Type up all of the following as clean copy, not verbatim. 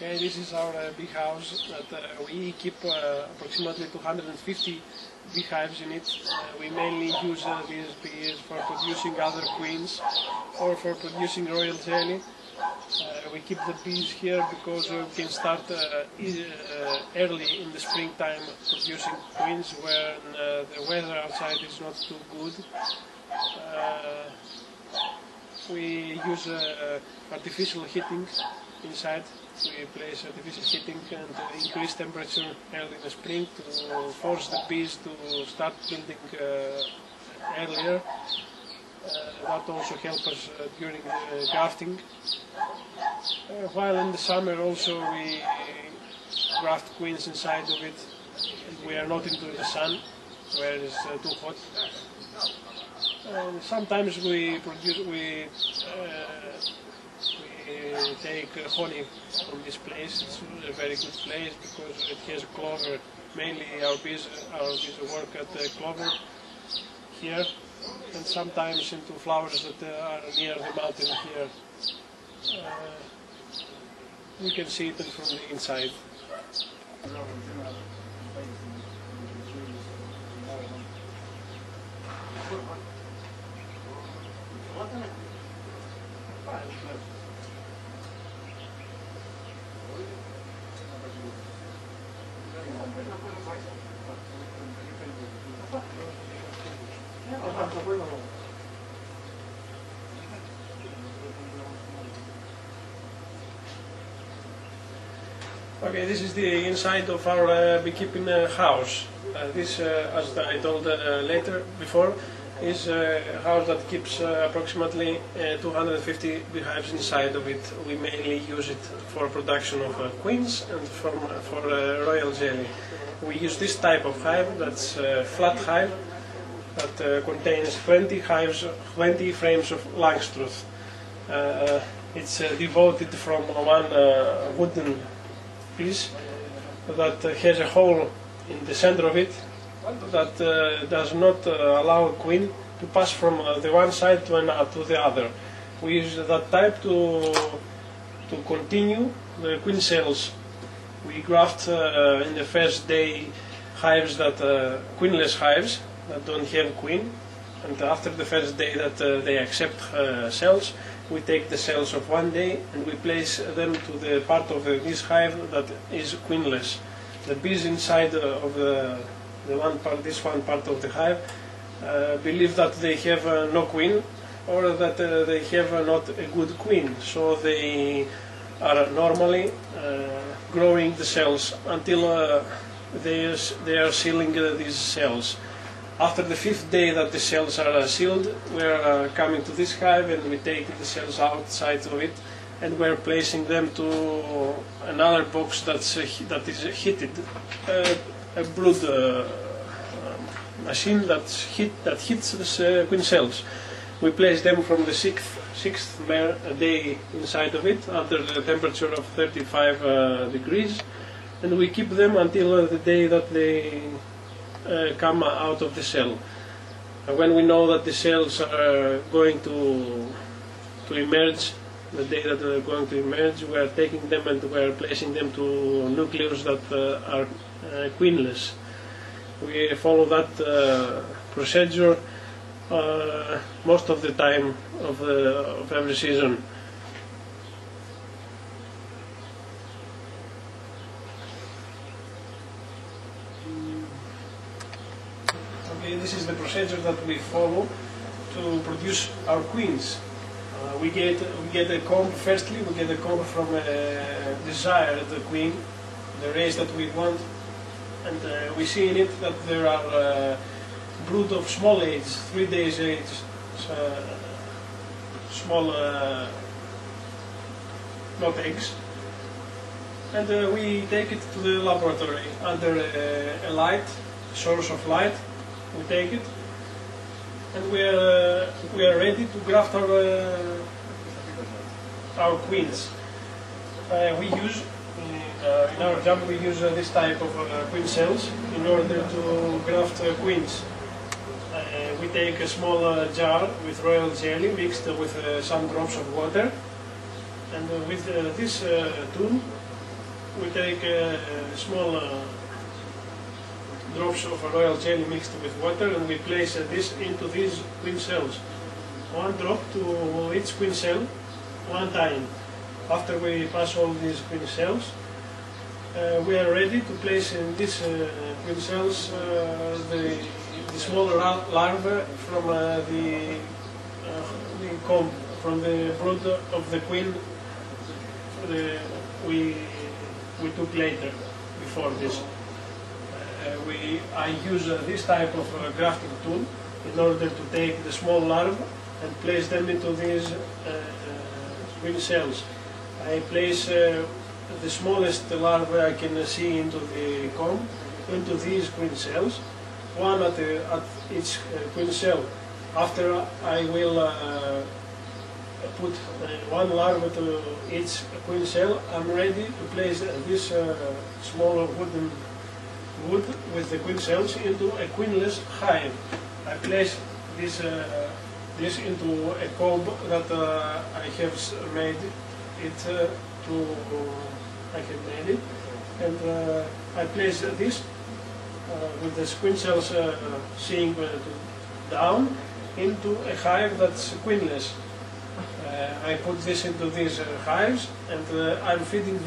Okay, this is our bee house that we keep approximately 250 beehives in it. We mainly use these bees for producing other queens or for producing royal jelly. We keep the bees here because we can start early in the springtime producing queens when the weather outside is not too good. We use artificial heating inside. We place artificial heating and increase temperature early in the spring to force the bees to start building earlier. That also helps us during the grafting. While in the summer also we graft queens inside of it. We are not into the sun where it is too hot. Sometimes we take honey from this place. It's a very good place because it has clover. Mainly our bees work at the clover here, and sometimes into flowers that are near the mountain here. You can see it from the inside. Okay, this is the inside of our beekeeping house. This, as I told before, is a house that keeps approximately 250 beehives inside of it. We mainly use it for production of queens and for royal jelly. We use this type of hive, that's a flat hive, that contains 20 frames of Langstroth. It's devoted from one wooden piece that has a hole in the center of it that does not allow a queen to pass from the one side to the other. We use that type to continue the queen cells. We graft in the first day hives that queenless hives that don't have queen, and after the first day that they accept cells, we take the cells of one day and we place them to the part of this hive that is queenless. The bees inside of this one part of the hive believe that they have no queen, or that they have not a good queen, so they are normally growing the cells until they are sealing these cells. After the 5th day that the cells are sealed, we are coming to this hive and we take the cells outside of it and we are placing them to another box that is heated, a blood machine that heats the queen cells. We place them from the 6th day inside of it under the temperature of 35 degrees, and we keep them until the day that they come out of the cell. When we know that the cells are going to emerge, the day that they are going to emerge, we are taking them and we are placing them to nucleus that are queenless. We follow that procedure most of the time of every season. that we follow to produce our queens. We get a comb. Firstly, we get a comb from a desired queen, the race that we want, and we see in it that there are brood of small age, 3 days age, small, not eggs, and we take it to the laboratory under a light, source of light. We take it, and we are ready to graft our queens. We use in our job we use this type of queen cells in order to graft queens. We take a small jar with royal jelly mixed with some drops of water, and with this tool we take small drops of royal jelly mixed with water, and we place this into these queen cells. One drop to each queen cell, one time. After we pass all these queen cells, we are ready to place in these queen cells the small larvae from the comb, from the brood of the queen we took later, before this. I use this type of grafting tool in order to take the small larvae and place them into these queen cells. I place the smallest larvae I can see into the comb, into these queen cells, one at each queen cell. After I will put one larva to each queen cell, I'm ready to place this small wooden wood with the queen cells into a queenless hive. I place this into a comb that I have made it and I place this with the queen cells seeing down into a hive that's queenless. I put this into these hives, and I'm feeding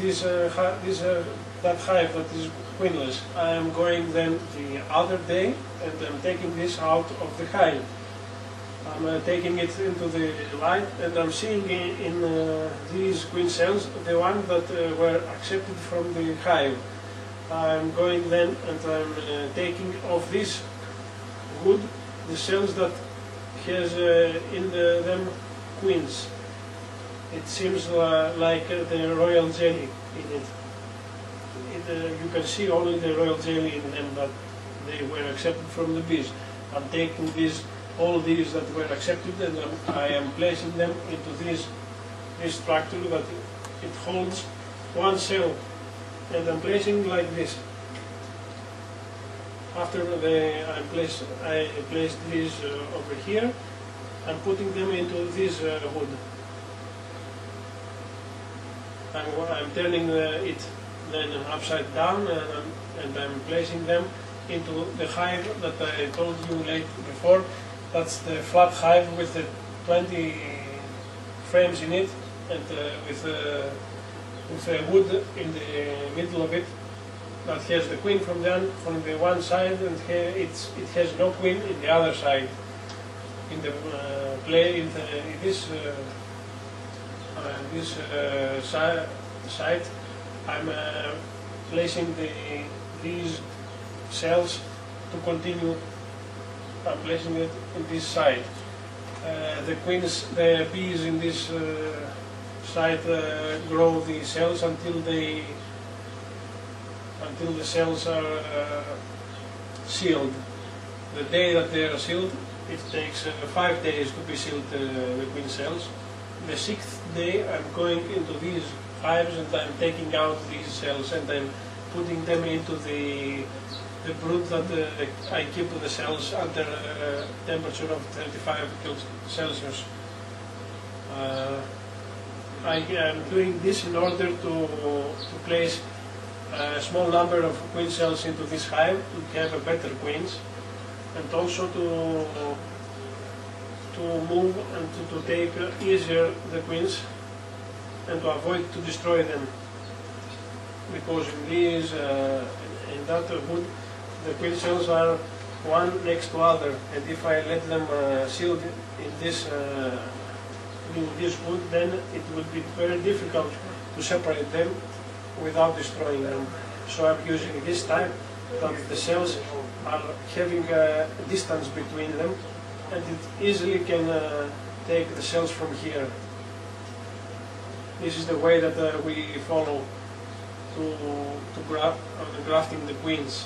that hive that is queenless. I am going then the other day, and I'm taking this out of the hive. I'm taking it into the light, and I'm seeing in these queen cells the ones that were accepted from the hive. I'm going then and I'm taking off this wood the cells that has in them queens. It seems like the royal jelly in it. You can see only the royal jelly in them, that they were accepted from the bees. I'm taking all these that were accepted, and I am placing them into this structure that it holds one cell, and I'm placing like this. After I placed these over here, I'm putting them into this wood. I'm turning it then upside down, and I'm placing them into the hive that I told you before. That's the flat hive with the 20 frames in it, and with a wood in the middle of it that has the queen from the one side, and it has no queen in the other side. In the side, I'm placing these cells to continue. I'm placing it in this side. The bees in this side grow the cells until the cells are sealed. The day that they are sealed, it takes 5 days to be sealed, the queen cells. The 6th day I'm going into these hives, and I'm taking out these cells, and I'm putting them into the brood that I keep the cells under a temperature of 35 Celsius. I am doing this in order to place a small number of queen cells into this hive to have a better queens, and also to move and to take easier the queens, and to avoid to destroy them, because in that wood the queen cells are one next to other, and if I let them sealed in this wood, then it would be very difficult to separate them without destroying them. So I'm using this type that the cells are having a distance between them, and it easily can take the cells from here. This is the way that we follow to grafting the queens.